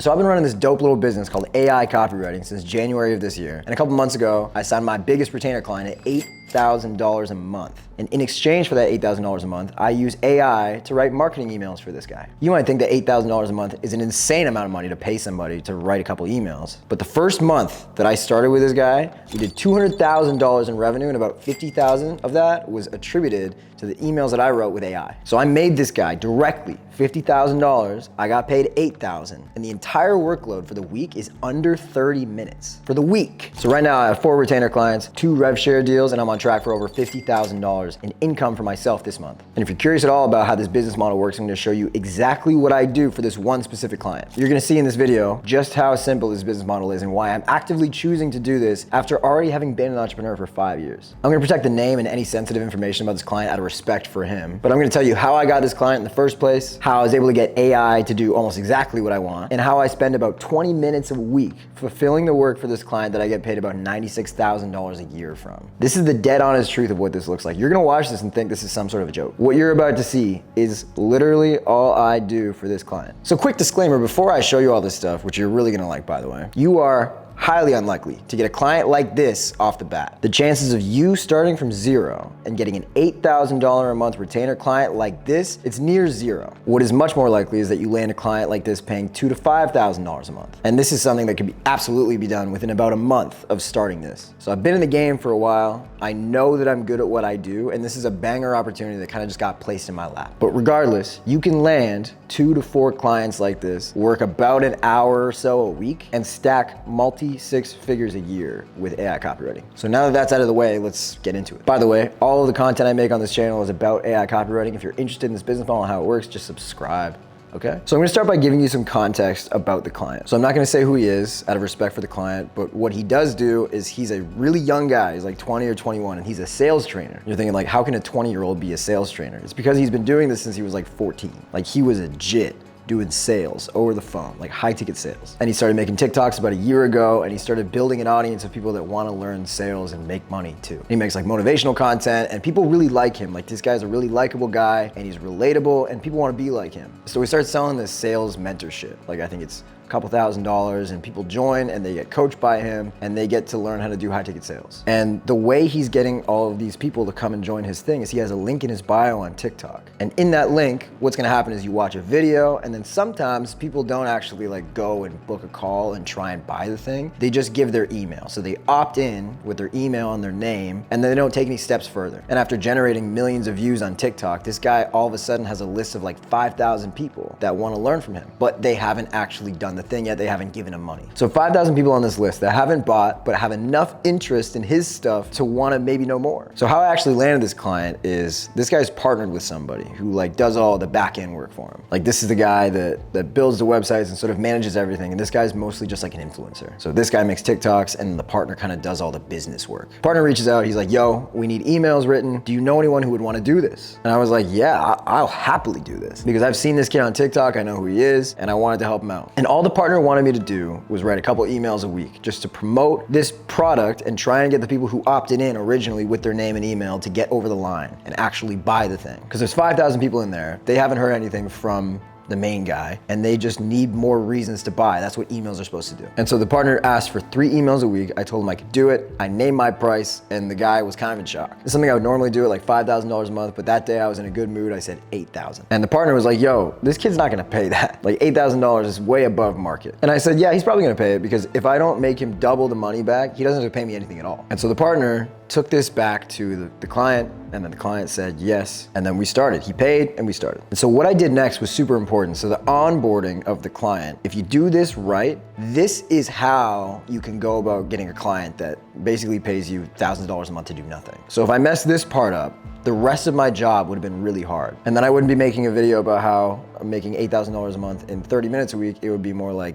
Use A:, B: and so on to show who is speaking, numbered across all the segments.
A: So I've been running this dope little business called AI Copywriting since January of this year. And a couple months ago, I signed my biggest retainer client at $8,000 a month. And in exchange for that $8,000 a month, I use AI to write marketing emails for this guy. You might think that $8,000 a month is an insane amount of money to pay somebody to write a couple emails. But the first month that I started with this guy, we did $200,000 in revenue, and about $50,000 of that was attributed to the emails that I wrote with AI. So I made this guy directly $50,000. I got paid $8,000. And the entire workload for the week is under 30 minutes for the week. So right now I have 4 retainer clients, 2 rev share deals, and I'm on track for over $50,000 in income for myself this month. And if you're curious at all about how this business model works, I'm gonna show you exactly what I do for this one specific client. You're gonna see in this video just how simple this business model is and why I'm actively choosing to do this after already having been an entrepreneur for 5 years. I'm gonna protect the name and any sensitive information about this client out of respect for him, but I'm gonna tell you how I got this client in the first place, how I was able to get AI to do almost exactly what I want, and how I spend about 20 minutes a week fulfilling the work for this client that I get paid about $96,000 a year from. This is the dead honest truth of what this looks like. You're gonna watch this and think this is some sort of a joke. What you're about to see is literally all I do for this client. So quick disclaimer before I show you all this stuff, which you're really gonna like, by the way. You are highly unlikely to get a client like this off the bat. The chances of you starting from zero and getting an $8,000 a month retainer client like this, it's near zero. What is much more likely is that you land a client like this paying $2,000 to $5,000 a month. And this is something that can absolutely be done within about a month of starting this. So I've been in the game for a while. I know that I'm good at what I do, and this is a banger opportunity that kind of just got placed in my lap. But regardless, you can land 2 to 4 clients like this, work about an hour or so a week, and stack multi-6 figures a year with AI copywriting. So now that that's out of the way, let's get into it. By the way, all of the content I make on this channel is about AI copywriting. If you're interested in this business model and how it works, just subscribe. Okay? So I'm gonna start by giving you some context about the client. So I'm not gonna say who he is out of respect for the client, but what he does do is he's a really young guy. He's like 20 or 21, and he's a sales trainer. You're thinking like, how can a 20-year-old be a sales trainer? It's because he's been doing this since he was like 14. Like he was a jit doing sales over the phone, like high ticket sales. And he started making TikToks about a year ago, and he started building an audience of people that wanna learn sales and make money too. He makes like motivational content, and people really like him. Like this guy's a really likable guy, and he's relatable, and people wanna be like him. So we started selling this sales mentorship. Like I think it's a couple $1,000s, and people join and they get coached by him and they get to learn how to do high ticket sales. And the way he's getting all of these people to come and join his thing is he has a link in his bio on TikTok. And in that link, what's gonna happen is you watch a video, and then sometimes people don't actually like go and book a call and try and buy the thing. They just give their email. So they opt in with their email and their name, and then they don't take any steps further. And after generating millions of views on TikTok, this guy all of a sudden has a list of like 5,000 people that wanna learn from him, but they haven't actually done the thing yet, they haven't given him money. So 5,000 people on this list that haven't bought, but have enough interest in his stuff to wanna maybe know more. So how I actually landed this client is this guy's partnered with somebody who like does all the back end work for him. Like this is the guy that builds the websites and sort of manages everything. And this guy's mostly just like an influencer. So this guy makes TikToks, and the partner kind of does all the business work. Partner reaches out, he's like, yo, we need emails written. Do you know anyone who would wanna do this? And I was like, yeah, I'll happily do this, because I've seen this kid on TikTok, I know who he is, and I wanted to help him out. And all the partner wanted me to do was write a couple emails a week just to promote this product and try and get the people who opted in originally with their name and email to get over the line and actually buy the thing. Because there's 5,000 people in there, they haven't heard anything from the main guy, and they just need more reasons to buy. That's what emails are supposed to do. And so the partner asked for 3 emails a week. I told him I could do it. I named my price, and the guy was kind of in shock. It's something I would normally do at like $5,000 a month, but that day I was in a good mood. I said 8,000. And the partner was like, yo, this kid's not gonna pay that. Like $8,000 is way above market. And I said, yeah, he's probably gonna pay it, because if I don't make him double the money back, he doesn't have to pay me anything at all. And so the partner took this back to the client, and then the client said yes, and then we started. He paid and we started. And so what I did next was super important. So the onboarding of the client, if you do this right, this is how you can go about getting a client that basically pays you $1,000 a month to do nothing. So if I mess this part up, the rest of my job would have been really hard. And then I wouldn't be making a video about how I'm making $8,000 a month in 30 minutes a week. It would be more like,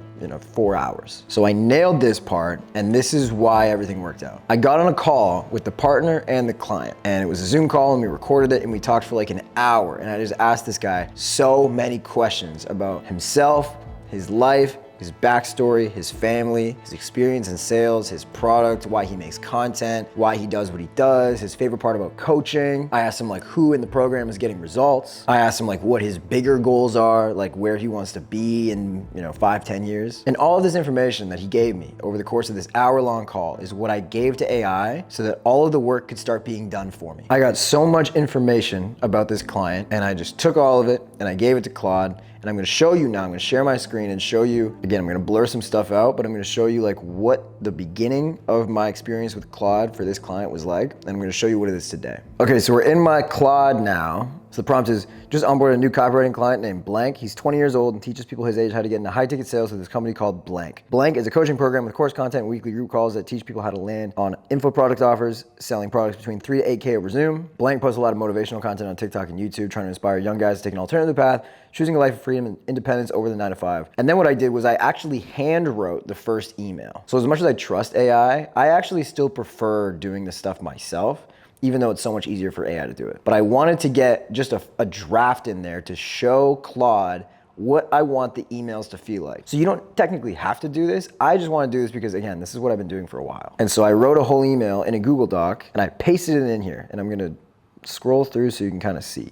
A: 4 hours. So I nailed this part, and this is why everything worked out. I got on a call with the partner and the client, and it was a Zoom call, and we recorded it, and we talked for like an hour. And I just asked this guy so many questions about himself, his life, his backstory, his family, his experience in sales, his product, why he makes content, why he does what he does, his favorite part about coaching. I asked him like who in the program is getting results. I asked him like what his bigger goals are, like where he wants to be in 5-10 years. And all of this information that he gave me over the course of this hour-long call is what I gave to AI so that all of the work could start being done for me. I got so much information about this client and I just took all of it and I gave it to Claude. And I'm gonna show you now, I'm gonna share my screen and show you, again, I'm gonna blur some stuff out, but I'm gonna show you like what the beginning of my experience with Claude for this client was like. And I'm gonna show you what it is today. Okay, so we're in my Claude now. So the prompt is, just onboard a new copywriting client named Blank. He's 20 years old and teaches people his age how to get into high ticket sales with his company called Blank. Blank is a coaching program with course content and weekly group calls that teach people how to land on info product offers, selling products between 3 to 8K over Zoom. Blank posts a lot of motivational content on TikTok and YouTube, trying to inspire young guys to take an alternative path, choosing a life of freedom and independence over the 9 to 5. And then what I did was I actually hand wrote the first email. So as much as I trust AI, I actually still prefer doing this stuff myself, even though it's so much easier for AI to do it. But I wanted to get just a draft in there to show Claude what I want the emails to feel like. So you don't technically have to do this. I just want to do this because, again, this is what I've been doing for a while. And so I wrote a whole email in a Google Doc and I pasted it in here. And I'm gonna scroll through so you can kind of see.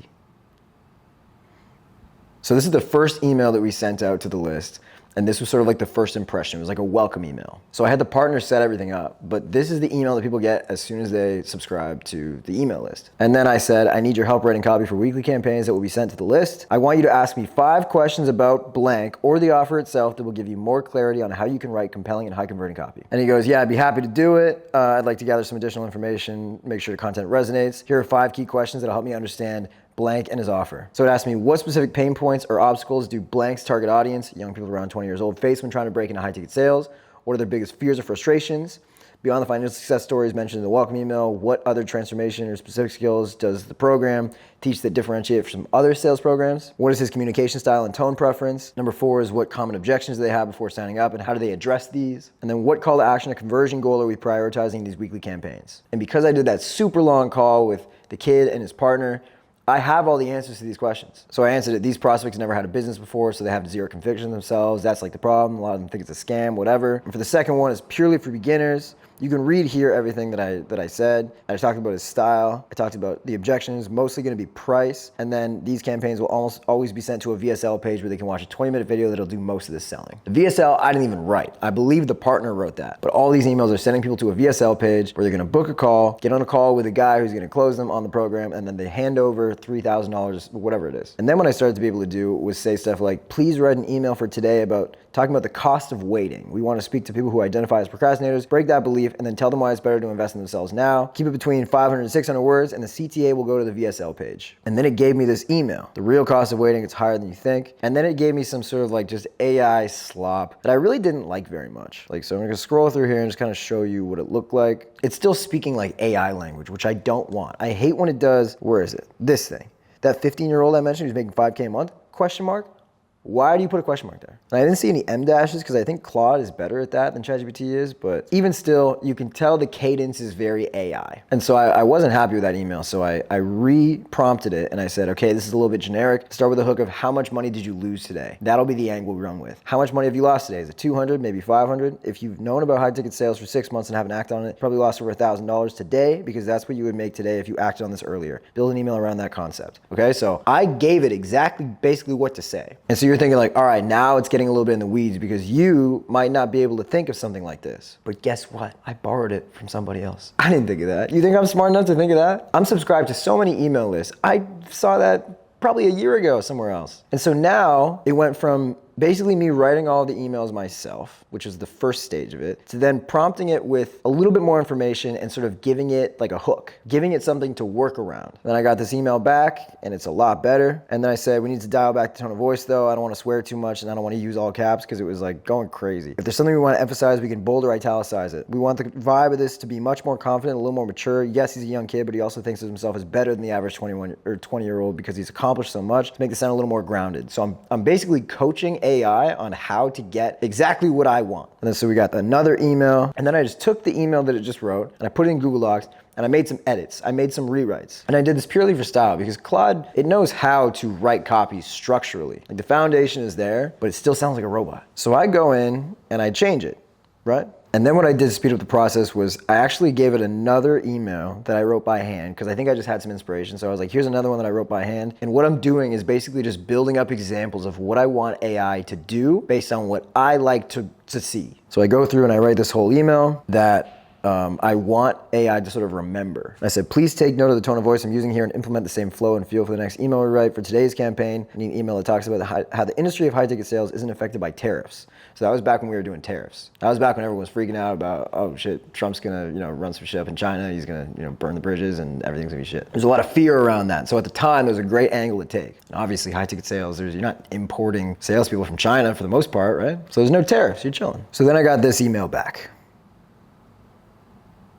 A: So this is the first email that we sent out to the list. And this was sort of like the first impression. It was like a welcome email. So I had the partner set everything up, but this is the email that people get as soon as they subscribe to the email list. And then I said, I need your help writing copy for weekly campaigns that will be sent to the list. I want you to ask me 5 questions about Blank or the offer itself that will give you more clarity on how you can write compelling and high converting copy. And he goes, yeah, I'd be happy to do it. I'd like to gather some additional information, make sure the content resonates. Here are 5 key questions that'll help me understand Blank and his offer. So it asked me, what specific pain points or obstacles do Blank's target audience, young people around 20 years old, face when trying to break into high ticket sales? What are their biggest fears or frustrations? Beyond the financial success stories mentioned in the welcome email, what other transformation or specific skills does the program teach that differentiate from other sales programs? What is his communication style and tone preference? Number 4 is what common objections do they have before signing up and how do they address these? And then what call to action or conversion goal are we prioritizing these weekly campaigns? And because I did that super long call with the kid and his partner, I have all the answers to these questions. So I answered it, these prospects never had a business before, so they have zero conviction in themselves. That's like the problem. A lot of them think it's a scam, whatever. And for the second one, it's purely for beginners. You can read here everything that I said. I talked about his style. I talked about the objections, mostly gonna be price. And then these campaigns will almost always be sent to a VSL page where they can watch a 20-minute video that'll do most of the selling. The VSL, I didn't even write. I believe the partner wrote that. But all these emails are sending people to a VSL page where they're gonna book a call, get on a call with a guy who's gonna close them on the program, and then they hand over $3,000, whatever it is. And then what I started to be able to do was say stuff like, please write an email for today about talking about the cost of waiting. We want to speak to people who identify as procrastinators, break that belief, and then tell them why it's better to invest in themselves now. Keep it between 500 and 600 words, and the CTA will go to the VSL page. And then it gave me this email. The real cost of waiting, it's higher than you think. And then it gave me some sort of like just AI slop that I really didn't like very much. So I'm gonna scroll through here and just kind of show you what it looked like. It's still speaking like AI language, which I don't want. I hate when it does, where is it? This thing. That 15-year-old I mentioned who's making 5K a month, question mark? Why do you put a question mark there? And I didn't see any M dashes because I think Claude is better at that than ChatGPT is, but even still, you can tell the cadence is very AI. And so I wasn't happy with that email, so I re-prompted it and I said, okay, this is a little bit generic. Start with a hook of how much money did you lose today? That'll be the angle we run with. How much money have you lost today? Is it 200, maybe 500? If you've known about high ticket sales for 6 months and haven't acted on it, probably lost over $1,000 today because that's what you would make today if you acted on this earlier. Build an email around that concept. Okay, so I gave it exactly basically what to say. And so you're thinking like, all right, now it's getting a little bit in the weeds because you might not be able to think of something like this. But guess what? I borrowed it from somebody else. I didn't think of that. You think I'm smart enough to think of that? I'm subscribed to so many email lists. I saw that probably a year ago somewhere else. And so now it went from basically me writing all the emails myself, which was the first stage of it, to then prompting it with a little bit more information and sort of giving it like a hook, giving it something to work around. Then I got this email back and it's a lot better. And then I said, we need to dial back the tone of voice though. I don't want to swear too much and I don't want to use all caps because it was like going crazy. If there's something we want to emphasize, we can bold or italicize it. We want the vibe of this to be much more confident, a little more mature. Yes, he's a young kid, but he also thinks of himself as better than the average 21 or 20-year-old because he's accomplished so much to make this sound a little more grounded. So I'm basically coaching AI on how to get exactly what I want. And then so we got another email, and then I just took the email that it just wrote and I put it in Google Docs, and I made some edits. I made some rewrites. And I did this purely for style because Claude, it knows how to write copy structurally. Like the foundation is there, but it still sounds like a robot. So I go in and I change it, right? And then what I did to speed up the process was I actually gave it another email that I wrote by hand because I think I just had some inspiration. So I was like, here's another one that I wrote by hand. And what I'm doing is basically just building up examples of what I want AI to do based on what I like to see. So I go through and I write this whole email that I want AI to sort of remember. I said, please take note of the tone of voice I'm using here and implement the same flow and feel for the next email we write. For today's campaign, I need an email that talks about how the industry of high ticket sales isn't affected by tariffs. So that was back when we were doing tariffs. That was back when everyone was freaking out about, oh shit, Trump's gonna, run some shit up in China. He's gonna, burn the bridges and everything's gonna be shit. There's a lot of fear around that. So at the time, there was a great angle to take. Obviously, high ticket sales, you're not importing salespeople from China for the most part, right? So there's no tariffs, you're chilling. So then I got this email back.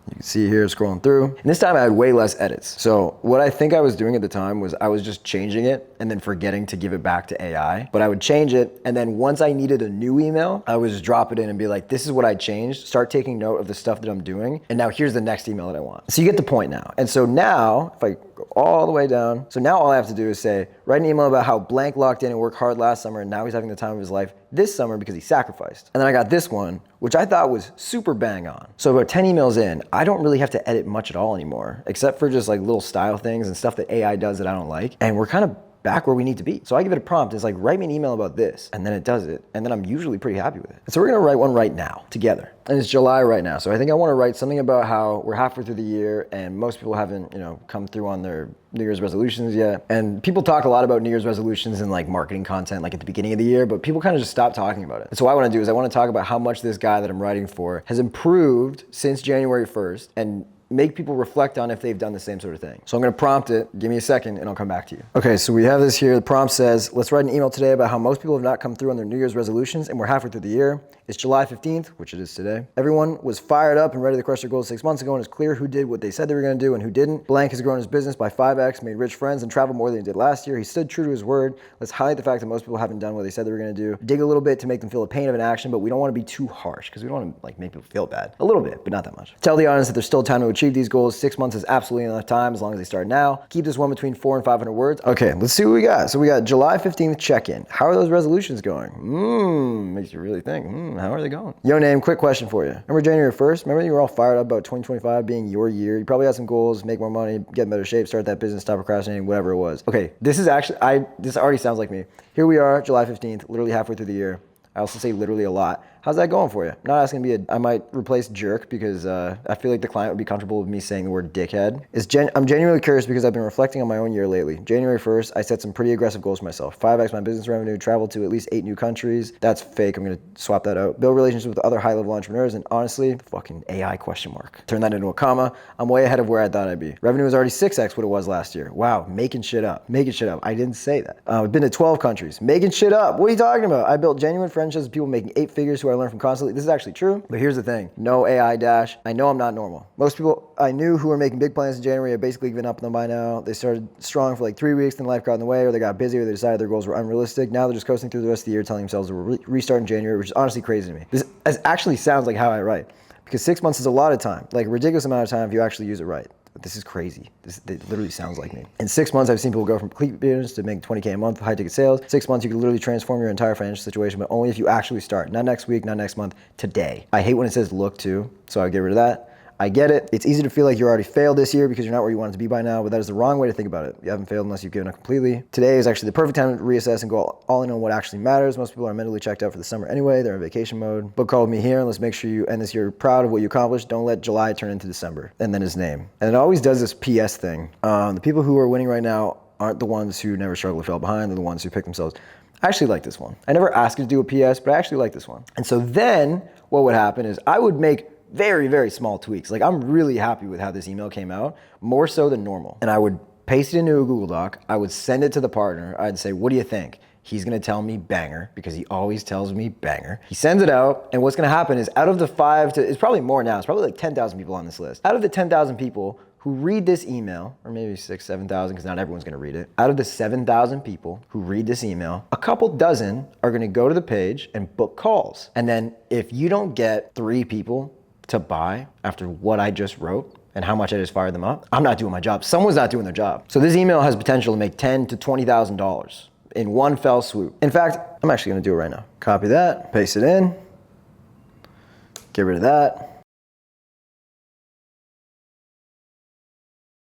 A: You can see here scrolling through. And this time I had way less edits. So what I think I was doing at the time was I was just changing it and then forgetting to give it back to AI. But I would change it, and then once I needed a new email, I would just drop it in and be like, this is what I changed. Start taking note of the stuff that I'm doing. And now here's the next email that I want. So you get the point now. And so now, if I go all the way down, so now all I have to do is say, write an email about how blank locked in and worked hard last summer, and now he's having the time of his life this summer because he sacrificed. And then I got this one, which I thought was super bang on. So about 10 emails in, I don't really have to edit much at all anymore, except for just like little style things and stuff that AI does that I don't like. And we're kind of back where we need to be. So I give it a prompt. It's like, write me an email about this. And then it does it. And then I'm usually pretty happy with it. And so we're going to write one right now together. And it's July right now. So I think I want to write something about how we're halfway through the year and most people haven't, come through on their New Year's resolutions yet. And people talk a lot about New Year's resolutions and like marketing content, like at the beginning of the year, but people kind of just stop talking about it. And so what I want to do is I want to talk about how much this guy that I'm writing for has improved since January 1st and make people reflect on if they've done the same sort of thing. So I'm gonna prompt it, give me a second, and I'll come back to you. Okay, so we have this here. The prompt says, let's write an email today about how most people have not come through on their New Year's resolutions and we're halfway through the year. It's July 15th, which it is today. Everyone was fired up and ready to crush their goals 6 months ago, and it's clear who did what they said they were gonna do and who didn't. Blank has grown his business by 5x, made rich friends, and traveled more than he did last year. He stood true to his word. Let's highlight the fact that most people haven't done what they said they were gonna do. Dig a little bit to make them feel the pain of an action, but we don't wanna be too harsh because we don't wanna like make people feel bad. A little bit, but not that much. Tell the audience that there's still time to achieve these goals. 6 months is absolutely enough time as long as they start now. Keep this one between 400 and 500 words. Okay, let's see what we got. So we got July 15th check-in. How are those resolutions going? Makes you really think, how are they going? Yo, name, quick question for you. Remember January 1st? Remember you were all fired up about 2025 being your year? You probably had some goals, make more money, get in better shape, start that business, stop procrastinating, whatever it was. Okay, this is actually, this already sounds like me. Here we are, July 15th, literally halfway through the year. I also say literally a lot. How's that going for you? I'm not asking to be I might replace jerk because I feel like the client would be comfortable with me saying the word dickhead. I'm genuinely curious because I've been reflecting on my own year lately. January 1st, I set some pretty aggressive goals for myself. 5x my business revenue, travel to at least 8 new countries. That's fake, I'm gonna swap that out. Build relationships with other high level entrepreneurs, and honestly, fucking AI question mark. Turn that into a comma. I'm way ahead of where I thought I'd be. Revenue is already 6x what it was last year. Wow, making shit up. Making shit up. I didn't say that. I've been to 12 countries. Making shit up. What are you talking about? I built genuine friendships with people making 8 figures who I learn from constantly. This is actually true, but here's the thing. No AI dash. I know I'm not normal. Most people I knew who were making big plans in January have basically given up on them by now. They started strong for like 3 weeks, then life got in the way, or they got busy, or they decided their goals were unrealistic. Now they're just coasting through the rest of the year, telling themselves they will restart in January, which is honestly crazy to me. This actually sounds like how I write, because 6 months is a lot of time, like a ridiculous amount of time if you actually use it right. This is crazy. It literally sounds like me. In 6 months, I've seen people go from complete beginners to make 20K a month with high ticket sales. 6 months, you can literally transform your entire financial situation, but only if you actually start. Not next week, not next month, today. I hate when it says look to, so I get rid of that. I get it. It's easy to feel like you already failed this year because you're not where you wanted to be by now, but that is the wrong way to think about it. You haven't failed unless you've given up completely. Today is actually the perfect time to reassess and go all in on what actually matters. Most people are mentally checked out for the summer anyway. They're in vacation mode. Book call with me here, and let's make sure you end this year proud of what you accomplished. Don't let July turn into December. And then his name. And it always does this PS thing. The people who are winning right now aren't the ones who never struggled or fell behind. They're the ones who pick themselves. I actually like this one. I never asked you to do a PS, but I actually like this one. And so then what would happen is I would make very, very small tweaks. Like, I'm really happy with how this email came out, more so than normal. And I would paste it into a Google Doc. I would send it to the partner. I'd say, what do you think? He's gonna tell me banger, because he always tells me banger. He sends it out, and what's gonna happen is out of the it's probably more now, it's probably like 10,000 people on this list. Out of the 10,000 people who read this email, or maybe 6,000, 7,000, because not everyone's gonna read it. Out of the 7,000 people who read this email, a couple dozen are gonna go to the page and book calls. And then if you don't get 3 people to buy after what I just wrote, and how much I just fired them up, I'm not doing my job. Someone's not doing their job. So this email has potential to make $10,000 to $20,000 in one fell swoop. In fact, I'm actually gonna do it right now. Copy that, paste it in, get rid of that.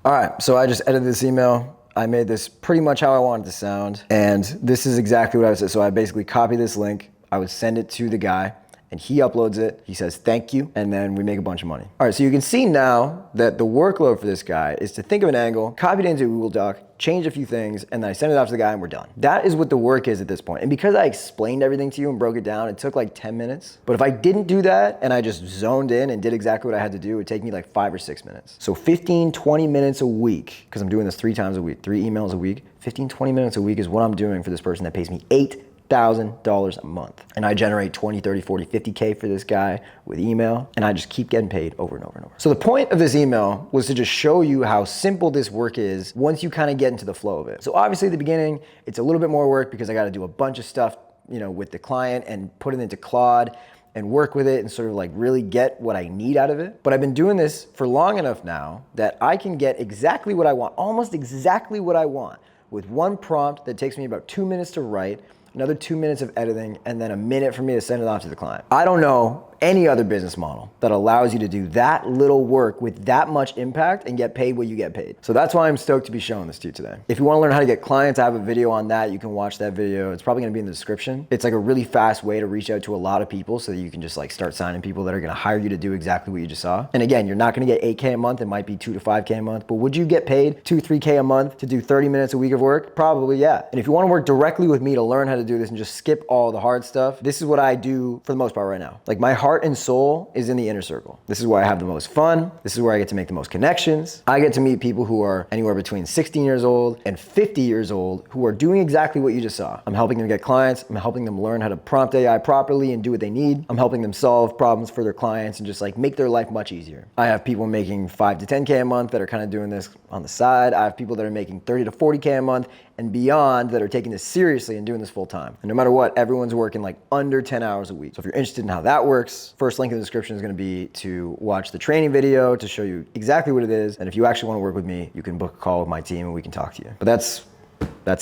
A: All right, so I just edited this email. I made this pretty much how I wanted it to sound, and this is exactly what I would say. So I basically copy this link, I would send it to the guy, and he uploads it, he says thank you, and then we make a bunch of money. All right, so you can see now that the workload for this guy is to think of an angle, copy it into a Google Doc, change a few things, and then I send it off to the guy and we're done. That is what the work is at this point. And because I explained everything to you and broke it down, it took like 10 minutes. But if I didn't do that and I just zoned in and did exactly what I had to do, it would take me like 5 or 6 minutes. So 15, 20 minutes a week, because I'm doing this 3 times a week, 3 emails a week, 15, 20 minutes a week is what I'm doing for this person that pays me $8,000 a month. And I generate 20, 30, 40, 50K for this guy with email, and I just keep getting paid over and over and over. So the point of this email was to just show you how simple this work is once you kind of get into the flow of it. So obviously at the beginning, it's a little bit more work because I got to do a bunch of stuff, with the client and put it into Claude and work with it and sort of like really get what I need out of it. But I've been doing this for long enough now that I can get exactly what I want, almost exactly what I want, with one prompt that takes me about 2 minutes to write, another 2 minutes of editing, and then a minute for me to send it off to the client. I don't know any other business model that allows you to do that little work with that much impact and get paid what you get paid. So that's why I'm stoked to be showing this to you today. If you want to learn how to get clients, I have a video on that. You can watch that video. It's probably going to be in the description. It's like a really fast way to reach out to a lot of people so that you can just like start signing people that are going to hire you to do exactly what you just saw. And again, you're not going to get 8K a month. It might be 2 to 5K a month, but would you get paid 2, 3K a month to do 30 minutes a week of work? Probably, yeah. And if you want to work directly with me to learn how to do this and just skip all the hard stuff, this is what I do for the most part right now. Like my heart and soul is in the inner circle. This is where I have the most fun. This is where I get to make the most connections. I get to meet people who are anywhere between 16 years old and 50 years old who are doing exactly what you just saw. I'm helping them get clients. I'm helping them learn how to prompt AI properly and do what they need. I'm helping them solve problems for their clients and just like make their life much easier. I have people making 5 to 10K a month that are kind of doing this on the side. I have people that are making 30 to 40K a month and beyond that are taking this seriously and doing this full time. And no matter what, everyone's working like under 10 hours a week. So if you're interested in how that works, first link in the description is gonna be to watch the training video to show you exactly what it is. And if you actually wanna work with me, you can book a call with my team and we can talk to you. But that's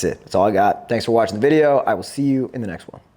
A: it. That's all I got. Thanks for watching the video. I will see you in the next one.